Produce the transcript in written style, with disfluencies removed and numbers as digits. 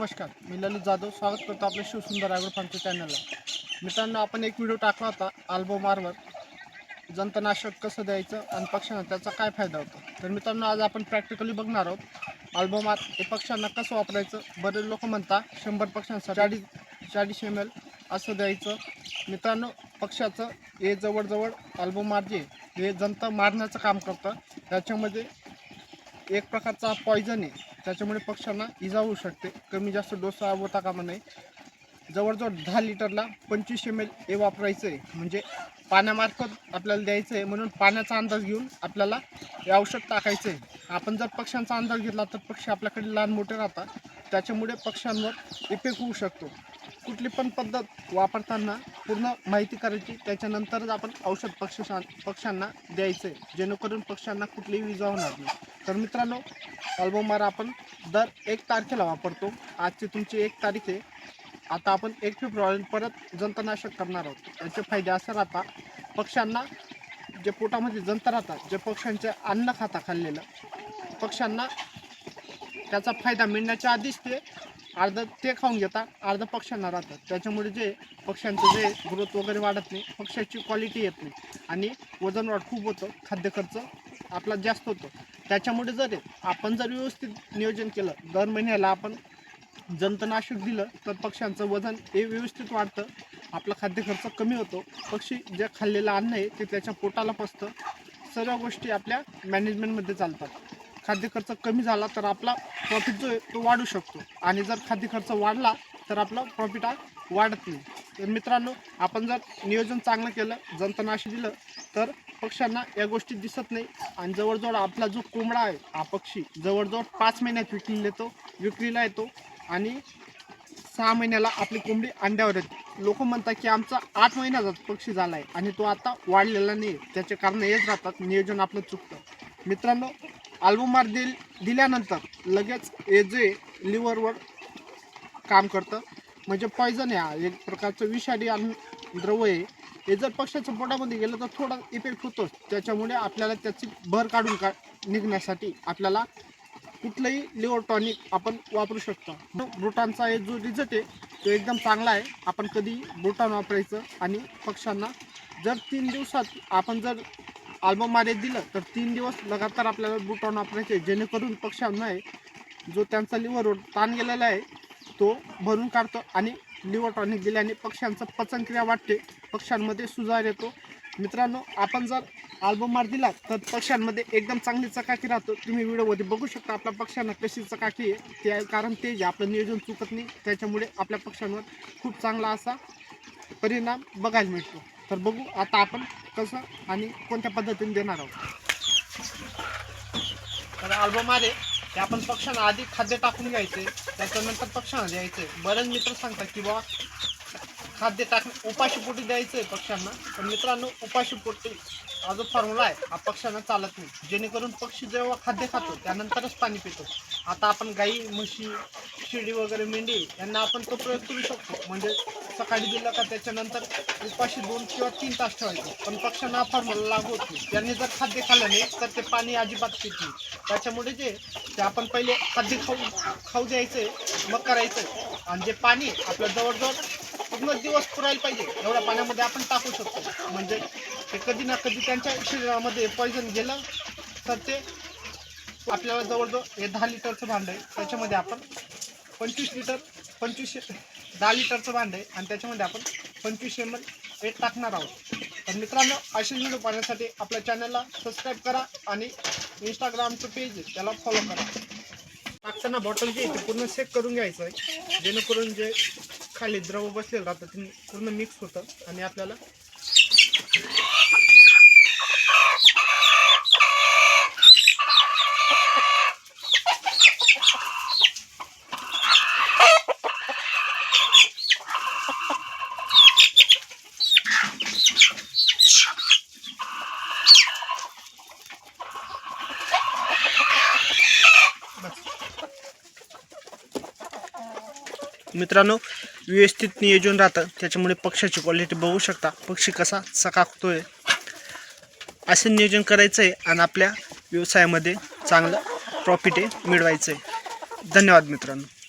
नमस्कार, मी ललित जाधव स्वागत करतो आपल्या शिवसुंदर ॲग्रोफार्मच्या चॅनलला. मित्रांनो, आपण एक व्हिडिओ टाकला होता अल्बोमारवर जंतनाशक कसं द्यायचं आणि पक्ष्यांना त्याचा काय फायदा होतो. तर मित्रांनो, आज आपण प्रॅक्टिकली बघणार आहोत अल्बोमार हे पक्ष्यांना कसं वापरायचं. बरेच लोक म्हणतात 100 पक्ष्यांसाठी 40 ml असं द्यायचं. मित्रांनो, पक्ष्याचं हे जवळजवळ अल्बोमार जे हे जंत मारण्याचं काम करतं. त्याच्यामध्ये एक प्रकारचा पॉयझन आहे, त्याच्यामुळे पक्ष्यांना इजा होऊ शकते. कमी जास्त डोस होता कामा नये. जवळजवळ 10 लिटरला 25 ml हे वापरायचं आहे, म्हणजे पाण्यामार्फत आपल्याला द्यायचं आहे. म्हणून पाण्याचा अंदाज घेऊन आपल्याला हे औषध टाकायचं आहे. आपण जर पक्ष्यांचा अंदाज घेतला तर पक्षी आपल्याकडे लहान मोठे राहतात, त्याच्यामुळे पक्ष्यांवर इफेक्ट होऊ शकतो. कुठली पण पद्धत वापरताना पूर्ण माहिती करायची, त्याच्यानंतरच आपण औषध पक्ष्यांना द्यायचं आहे, जेणेकरून पक्ष्यांना कुठलीही इजा होणार नाही. तर मित्रांनो, अल्बोमार आपण दर 1 तारखेला वापरतो. आजची तुमची 1 तारीख आहे. आता आपण 1 फेब्रुवारी परत जंतनाशक करणार आहोत. याचे फायदे असे राहतात, पक्ष्यांना जे पोटामध्ये जंत राहतात, जे पक्ष्यांचे अन्न खाल्लेलं, पक्ष्यांना त्याचा फायदा मिळण्याच्या आधीच ते अर्धं ते खाऊन घेतात, अर्धं पक्ष्यांना राहतात. त्याच्यामुळे जे पक्ष्यांचं जे ग्रोथ वगैरे वाढत नाही, पक्ष्याची क्वालिटी येत नाही आणि वजन वाढ खूप होतं, खाद्य खर्च आपला जास्त होतो. त्याच्यामुळे जर आपण व्यवस्थित नियोजन केलं, दर महिन्याला आपण जंतनाशक दिलं, तर पक्ष्यांचं वजन हे व्यवस्थित वाढतं, आपला खाद्य खर्च कमी होतो, पक्षी जे खाल्लेलं अन्न आहे ते त्याच्या पोटाला पचतं. सर्व गोष्टी आपल्या मॅनेजमेंटमध्ये चालतात. खाद्य खर्च कमी झाला तर आपला प्रॉफिट जो आहे तो वाढू शकतो, आणि जर खाद्य खर्च वाढला तर आपला प्रॉफिट हा वाढत नाही. तर मित्रांनो, आपण जर नियोजन चांगलं केलं, जंतनाशक दिलं, तर पक्ष्यांना या गोष्टी दिसत नाही. आणि जवळजवळ आपला जो कोंबडा आहे हा पक्षी जवळजवळ 5 महिन्यात विक्रीला येतो आणि 6 महिन्याला आपली कोंबडी अंड्यावर येते. लोक म्हणतात की आमचा 8 महिन्याचा पक्षी झाला आहे आणि तो आता वाढलेला नाही. त्याचे कारण हेच राहतात, नियोजन आपलं चुकतं. मित्रांनो, अल्बोमार दिल्यानंतर लगेच हे जे लिव्हरवर काम करतं, म्हणजे पॉयझन आहे, एक प्रकारचं विषारी द्रव्य आहे. हे जर पक्ष्याच्या पोटामध्ये गेलं तर थोडा इफेक्ट होतोच. त्याच्यामुळे आपल्याला त्याची भर काढून निघण्यासाठी आपल्याला कुठलंही लिव्हर टॉनिक आपण वापरू शकतो. ब्रुटॉनचा हे जो रिझल्ट आहे तो एकदम चांगला आहे. आपण कधी ब्रुटॉन वापरायचं, आणि पक्ष्यांना जर 3 दिवसात आपण जर अल्बोमार दिलं तर 3 दिवस लगातार आपल्याला ब्रुटॉन वापरायचे, जेणेकरून पक्ष्यांना जो त्यांचा लिव्हरवर ताण गेलेला आहे तो भरून काढतो. आणि लिव्हर टॉनिक दिल्याने पक्ष्यांचं पचनक्रिया वाढते, पक्ष्यांमध्ये सुधार येतो. मित्रांनो, आपण जर अल्बोमार दिला तर पक्ष्यांमध्ये एकदम चांगली चकाकी राहतो. तुम्ही व्हिडिओमध्ये बघू शकता आपल्या पक्ष्यांना कशी चकाकी आहे. ते कारण ते जे आपलं नियोजन चुकत नाही, त्याच्यामुळे आपल्या पक्ष्यांवर खूप चांगला असा परिणाम बघायला मिळतो. तर बघू आता आपण कसं आणि कोणत्या पद्धतीने देणार आहोत. तर अल्बोमार ते आपण पक्ष्यांना आधी खाद्य टाकून घ्यायचे, त्याच्यानंतर पक्ष्यांना द्यायचे. बरेच मित्र सांगतात की बाबा खाद्य टाकून उपाशीपोटी द्यायचं आहे पक्ष्यांना. पण मित्रांनो, उपाशीपोटी हा जो फॉर्म्युला आहे हा पक्ष्यांना चालत नाही, जेणेकरून पक्षी जेव्हा खाद्य खातो त्यानंतरच पाणी पितो. आता आपण गाई, म्हशी, शेळी वगैरे, मेंढी यांना आपण तो प्रयोग करू शकतो. म्हणजे सकाळी दिलं का त्याच्यानंतर उपाशी 2 किंवा 3 तास ठेवायचं. पण पक्ष्यांना हा फॉर्म्युला लागू होत नाही. त्यांनी जर खाद्य खाल्लं नाही तर ते पाणी अजिबात पित नाही. त्याच्यामुळे ते आपण पहिले खाद्य खाऊ द्यायचंय, मग करायचंय. आणि जे पाणी आपलं जवळजवळ पूर्ण दिवस पुरायला पाहिजे एवढ्या पाण्यामध्ये आपण टाकू शकतो. म्हणजे ते कधी ना कधी त्यांच्या शरीरामध्ये पॉयझन गेलं तर ते आपल्याला जवळजवळ हे 10 लिटरचं भांडं आहे, त्याच्यामध्ये आपण 10 लिटरचं भांडं आहे आणि त्याच्यामध्ये आपण 25 ml हे टाकणार आहोत. तर मित्रांनो, असे व्हिडिओ पाहण्यासाठी आपल्या चॅनलला सबस्क्राईब करा आणि इंस्टाग्रामचं पेज आहे त्याला फॉलो करा. टाकताना बॉटल जे आहे ते पूर्ण सेट करून घ्यायचं आहे, जेणेकरून जे खाली द्रव बसलेलं राहतं ते पूर्ण मिक्स होतं आणि आपल्याला मित्रांनो, व्यवस्थित नियोजन राहतं, त्याच्यामुळे पक्ष्याची क्वालिटी बघू शकता, पक्षी कसा चकाकतोय. असे नियोजन करायचं आहे आणि आपल्या व्यवसायामध्ये चांगलं प्रॉफिट मिळवायचं आहे. धन्यवाद मित्रांनो.